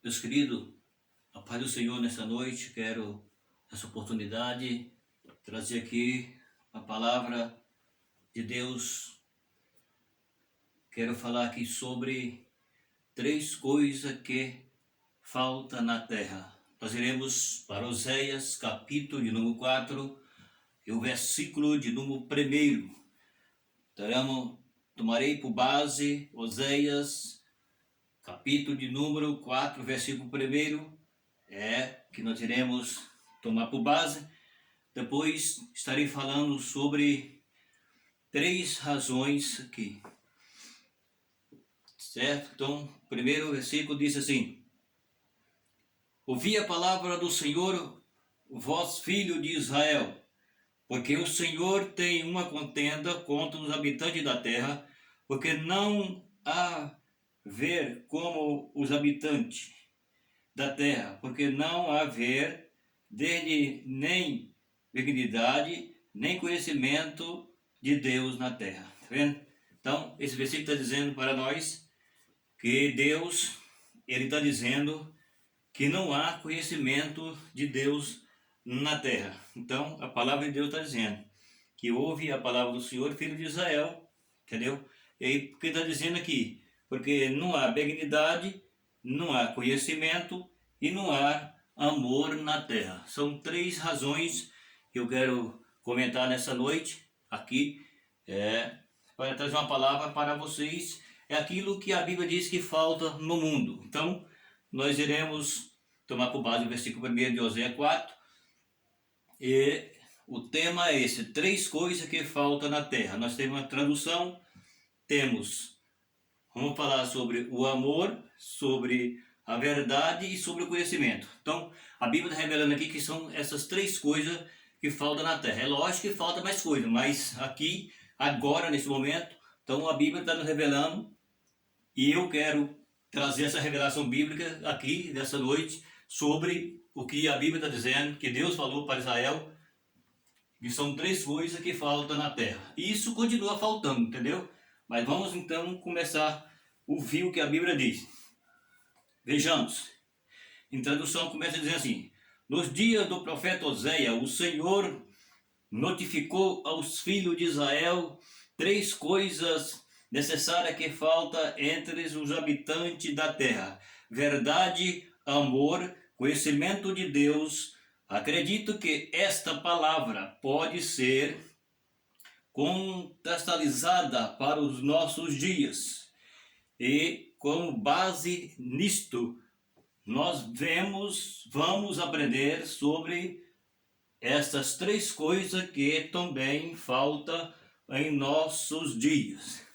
Meus queridos, a paz do Senhor nessa noite, quero essa oportunidade trazer aqui a palavra de Deus. Quero falar aqui sobre três coisas que faltam na terra. Nós iremos para Oséias, capítulo de número 4, e o versículo de número 1. Tomarei por base Oséias, capítulo de número 4, versículo 1, que nós iremos tomar por base. Depois estarei falando sobre três razões aqui, certo? Então, o primeiro versículo diz assim: ouvi a palavra do Senhor, vós filho de Israel, porque o Senhor tem uma contenda contra os habitantes da terra, porque não há ver como os habitantes da terra, porque não há ver desde nem benignidade, nem conhecimento de Deus na terra. Tá vendo? Então, esse versículo está dizendo para nós que Deus, ele está dizendo que não há conhecimento de Deus na terra. Então, a palavra de Deus está dizendo que ouve a palavra do Senhor, filho de Israel, entendeu? E aí, o que está dizendo aqui? Porque não há benignidade, não há conhecimento e não há amor na terra. São três razões que eu quero comentar nessa noite aqui, para trazer uma palavra para vocês. É aquilo que a Bíblia diz que falta no mundo. Então, nós iremos tomar por base o versículo 1 de Oséias 4, e o tema é esse: três coisas que faltam na terra. Nós temos uma tradução, vamos falar sobre o amor, sobre a verdade e sobre o conhecimento. Então, a Bíblia está revelando aqui que são essas três coisas que faltam na terra. É lógico que falta mais coisas, mas aqui, agora, nesse momento, então a Bíblia está nos revelando, e eu quero trazer essa revelação bíblica aqui, nessa noite, sobre o que a Bíblia está dizendo, que Deus falou para Israel, que são três coisas que faltam na terra. E isso continua faltando, entendeu? Mas vamos então começar a ouvir o que a Bíblia diz. Vejamos. Em tradução começa a dizer assim: nos dias do profeta Oséias, o Senhor notificou aos filhos de Israel três coisas necessárias que faltam entre os habitantes da terra: verdade, amor, conhecimento de Deus. Acredito que esta palavra pode ser contextualizada para os nossos dias, e como base nisto nós vamos aprender sobre estas três coisas que também faltam em nossos dias.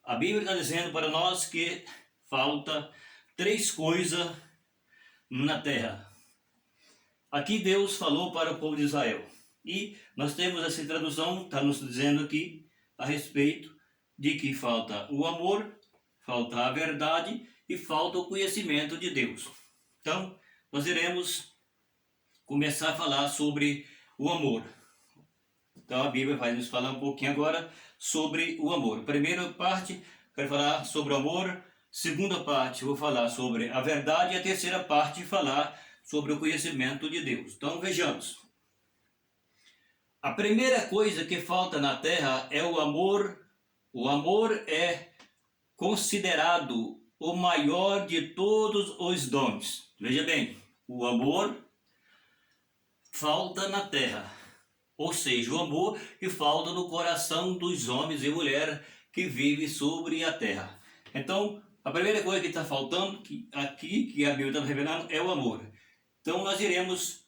A Bíblia está dizendo para nós que falta três coisas na terra. Aqui Deus falou para o povo de Israel, e nós temos essa tradução, está nos dizendo aqui a respeito de que falta o amor, falta a verdade e falta o conhecimento de Deus. Então, nós iremos começar a falar sobre o amor. Então, a Bíblia vai nos falar um pouquinho agora sobre o amor. Primeira parte, quero falar sobre o amor. Segunda parte, vou falar sobre a verdade. E a terceira parte, falar sobre o conhecimento de Deus. Então, vejamos. A primeira coisa que falta na terra é o amor. O amor é considerado o maior de todos os dons. Veja bem, o amor falta na terra, ou seja, o amor que falta no coração dos homens e mulheres que vivem sobre a terra. Então, a primeira coisa que está faltando aqui, que a Bíblia está revelando, é o amor. Então, nós iremos,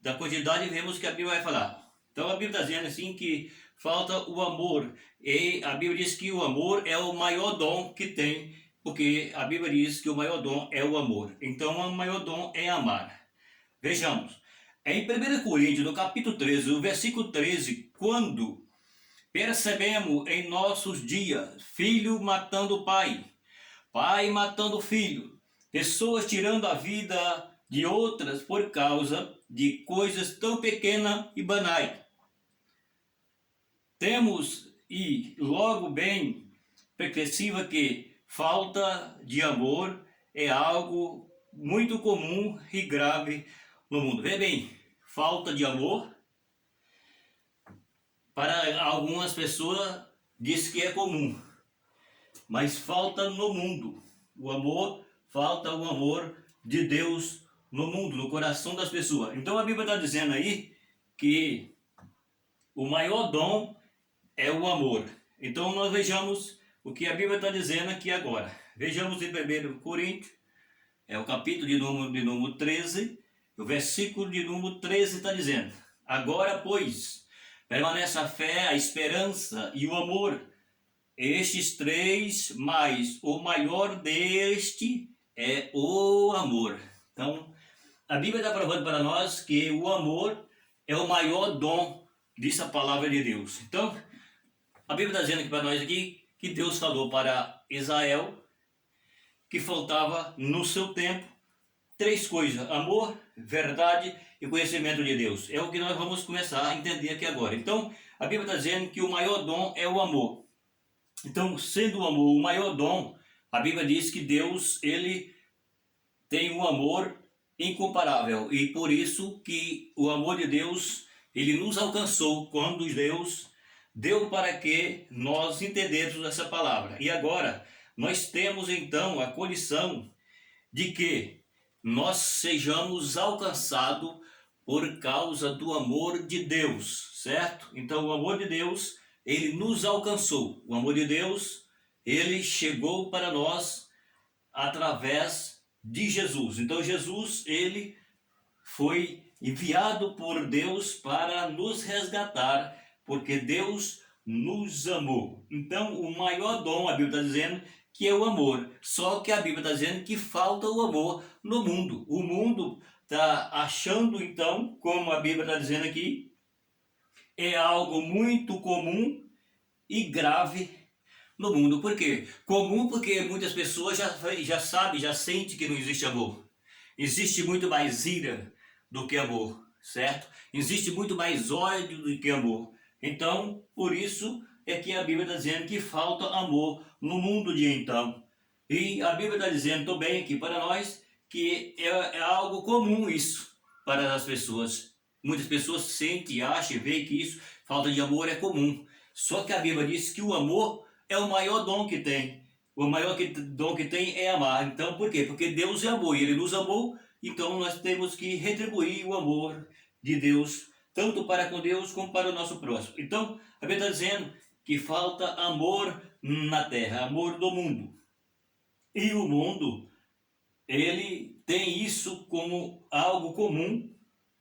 da quantidade, vemos que a Bíblia vai falar. Então, a Bíblia está dizendo assim que falta o amor, e a Bíblia diz que o amor é o maior dom que tem, porque a Bíblia diz que o maior dom é o amor. Então, o maior dom é amar. Vejamos, em 1 Coríntios, no capítulo 13, o versículo 13, quando percebemos em nossos dias filho matando pai, pai matando filho, pessoas tirando a vida de outras por causa de coisas tão pequenas e banais, temos e logo bem perspectiva que falta de amor é algo muito comum e grave no mundo. Vê bem, falta de amor, para algumas pessoas diz que é comum, mas falta no mundo. O amor, falta o amor de Deus no mundo, no coração das pessoas. Então a Bíblia está dizendo aí que o maior dom é o amor. Então nós vejamos o que a Bíblia está dizendo aqui agora. Vejamos em 1 Coríntios, é o capítulo de número 13, o versículo de número 13 está dizendo: agora, pois, permanece a fé, a esperança e o amor. Estes três, mas o maior deste é o amor. Então, a Bíblia está provando para nós que o amor é o maior dom dessa palavra de Deus. Então, a Bíblia está dizendo aqui para nós aqui que Deus falou para Israel que faltava no seu tempo três coisas: amor, verdade e conhecimento de Deus. É o que nós vamos começar a entender aqui agora. Então, a Bíblia está dizendo que o maior dom é o amor. Então, sendo o amor o maior dom, a Bíblia diz que Deus, ele tem um amor incomparável. E por isso que o amor de Deus, ele nos alcançou quando Deus deu para que nós entendêssemos essa palavra. E agora, nós temos então a condição de que nós sejamos alcançados por causa do amor de Deus, certo? Então o amor de Deus, ele nos alcançou. O amor de Deus, ele chegou para nós através de Jesus. Então Jesus, ele foi enviado por Deus para nos resgatar, porque Deus nos amou. Então o maior dom, a Bíblia está dizendo, que é o amor. Só que a Bíblia está dizendo que falta o amor no mundo. O mundo está achando, então, como a Bíblia está dizendo aqui, é algo muito comum e grave no mundo. Por quê? Comum porque muitas pessoas já sabem, já sentem que não existe amor. Existe muito mais ira do que amor, certo? Existe muito mais ódio do que amor. Então, por isso é que a Bíblia está dizendo que falta amor no mundo de então. E a Bíblia está dizendo também aqui para nós que é algo comum isso para as pessoas. Muitas pessoas sentem, acham e veem que isso, falta de amor, é comum. Só que a Bíblia diz que o amor é o maior dom que tem. O maior dom que tem é amar. Então, por quê? Porque Deus é amor e Ele nos amou, então nós temos que retribuir o amor de Deus, tanto para com Deus como para o nosso próximo. Então, a Bíblia está dizendo que falta amor na terra, amor do mundo. E o mundo, ele tem isso como algo comum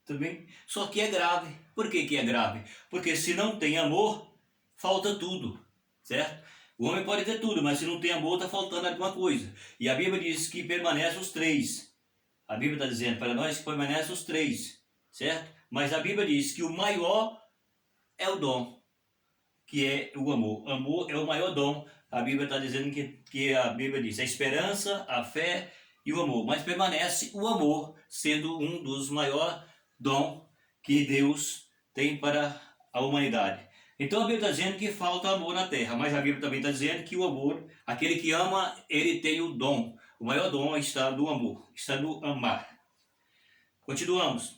também, só que é grave. Por que que é grave? Porque se não tem amor, falta tudo, certo? O homem pode ter tudo, mas se não tem amor, está faltando alguma coisa. E a Bíblia diz que permanece os três. A Bíblia está dizendo para nós que permanece os três, certo? Mas a Bíblia diz que o maior é o dom, que é o amor. Amor é o maior dom. A Bíblia está dizendo que a Bíblia diz a esperança, a fé e o amor. Mas permanece o amor, sendo um dos maiores dons que Deus tem para a humanidade. Então a Bíblia está dizendo que falta amor na terra, mas a Bíblia também está dizendo que o amor, aquele que ama, ele tem o dom. O maior dom está no amor, está no amar. Continuamos.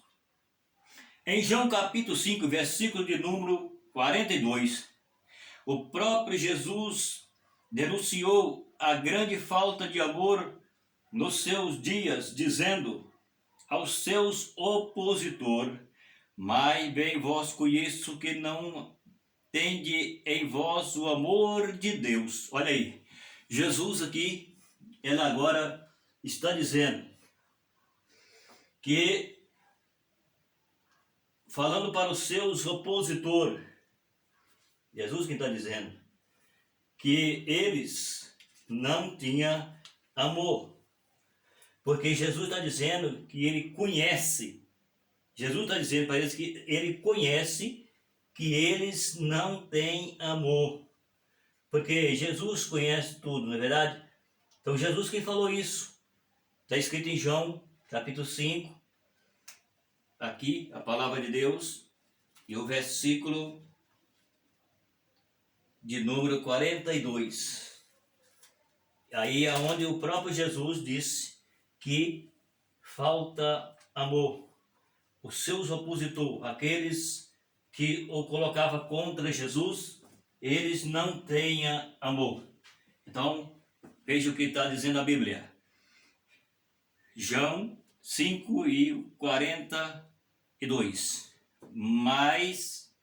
Em João capítulo 5, versículo de número 42, o próprio Jesus denunciou a grande falta de amor nos seus dias, dizendo aos seus opositores: mas bem vós conheço que não tende em vós o amor de Deus. Olha aí, Jesus aqui, ele agora está dizendo que, falando para os seus opositores, Jesus que está dizendo que eles não tinham amor, porque Jesus está dizendo que ele conhece, Jesus está dizendo para eles que ele conhece que eles não têm amor, porque Jesus conhece tudo, não é verdade? Então Jesus quem falou isso, está escrito em João capítulo 5, aqui a palavra de Deus, e o versículo de número 42. Aí é onde o próprio Jesus disse que falta amor. Os seus opositores, aqueles que o colocavam contra Jesus, eles não têm amor. Então, veja o que está dizendo a Bíblia. João 5:42. Mas,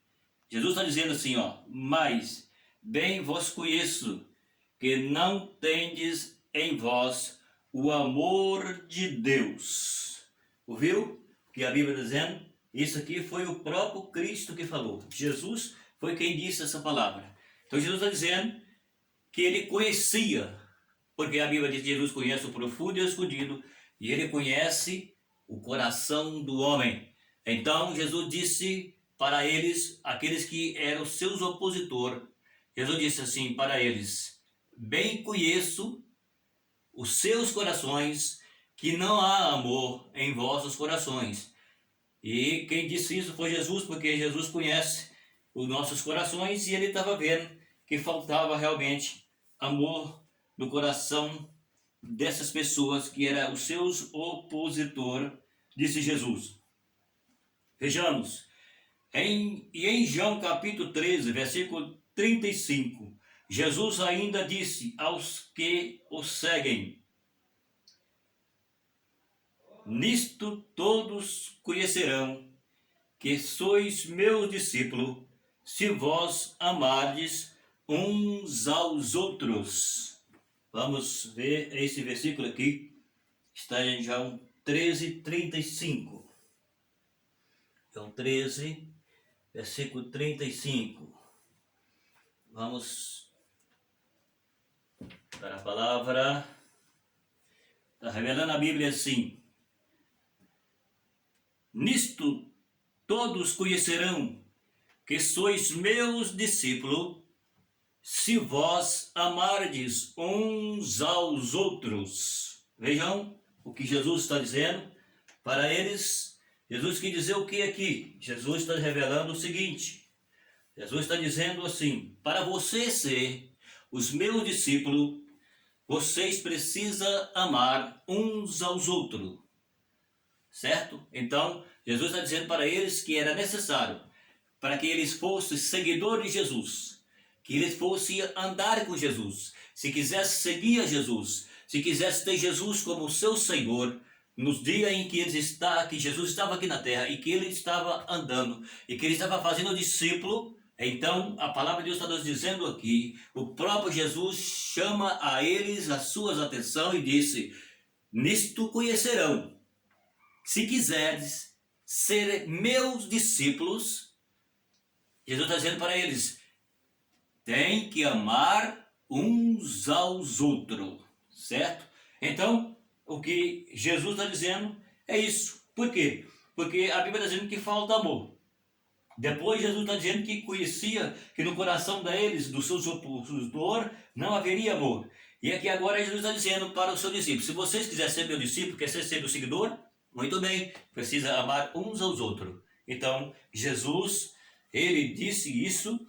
Jesus está dizendo assim, mas bem vos conheço, que não tendes em vós o amor de Deus. Ouviu o que a Bíblia está dizendo? Isso aqui foi o próprio Cristo que falou. Jesus foi quem disse essa palavra. Então Jesus está dizendo que ele conhecia, porque a Bíblia diz que Jesus conhece o profundo e o escondido, e ele conhece o coração do homem. Então Jesus disse para eles, aqueles que eram seus opositores, Jesus disse assim para eles: bem conheço os seus corações, que não há amor em vossos corações. E quem disse isso foi Jesus, porque Jesus conhece os nossos corações e ele estava vendo que faltava realmente amor no coração dessas pessoas que eram os seus opositores, disse Jesus. Vejamos, em João capítulo 13, versículo 35, Jesus ainda disse aos que o seguem: nisto todos conhecerão que sois meus discípulos, se vós amardes uns aos outros. Vamos ver esse versículo aqui, está em João 13:35. João 13, versículo 35. Vamos para a palavra. Está revelando a Bíblia assim: nisto todos conhecerão que sois meus discípulos, se vós amardes uns aos outros. Vejam o que Jesus está dizendo para eles. Jesus quer dizer o que aqui? Jesus está revelando o seguinte. Jesus está dizendo assim: para você ser os meus discípulos, vocês precisam amar uns aos outros. Certo? Então, Jesus está dizendo para eles que era necessário, para que eles fossem seguidores de Jesus, que eles fossem andar com Jesus, se quisesse seguir a Jesus, se quisesse ter Jesus como seu Senhor, nos dias em que que Jesus estava aqui na terra e que ele estava andando e que ele estava fazendo discípulo. Então a palavra de Deus está nos dizendo aqui, o próprio Jesus chama a eles a sua atenção e disse: nisto conhecerão, se quiseres ser meus discípulos. Jesus está dizendo para eles: tem que amar uns aos outros, certo? Então, o que Jesus está dizendo é isso. Por quê? Porque a Bíblia está dizendo que falta amor. Depois Jesus está dizendo que conhecia que no coração deles, dos seus opositores, não haveria amor. E aqui agora Jesus está dizendo para os seus discípulos: se vocês quiserem ser meu discípulo, quer ser meu seguidor, muito bem, precisa amar uns aos outros. Então, Jesus, ele disse isso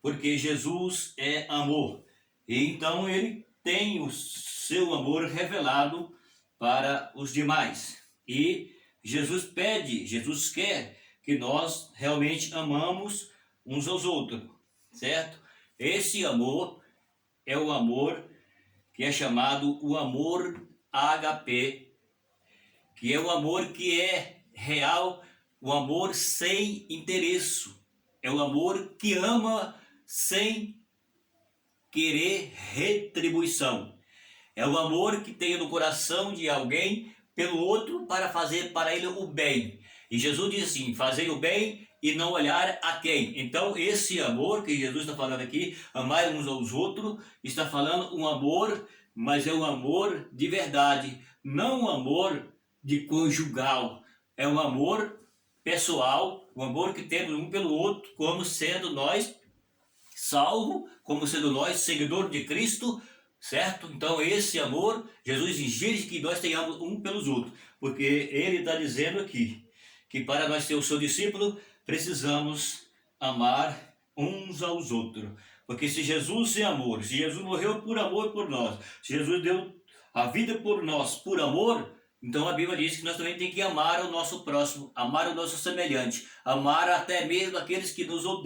porque Jesus é amor. E então ele tem o seu amor revelado para os demais. E Jesus pede, Jesus quer que nós realmente amamos uns aos outros, certo? Esse amor é o amor que é chamado o amor ágape, que é o amor que é real, o amor sem interesse. É o amor que ama sem querer retribuição. É o amor que tem no coração de alguém pelo outro para fazer para ele o bem. E Jesus diz assim: fazer o bem e não olhar a quem. Então esse amor que Jesus está falando aqui, amar uns aos outros, está falando um amor, mas é um amor de verdade, não um amor de conjugal. É um amor pessoal, um amor que temos um pelo outro, como sendo nós salvo, como sendo nós seguidor de Cristo, certo? Então esse amor, Jesus exige que nós tenhamos um pelos outros, porque ele está dizendo aqui que para nós ser o seu discípulo, precisamos amar uns aos outros. Porque se Jesus é amor, se Jesus morreu por amor por nós, se Jesus deu a vida por nós por amor, Então a Bíblia diz que nós também temos que amar o nosso próximo, amar o nosso semelhante, amar até mesmo aqueles que nos odeiam.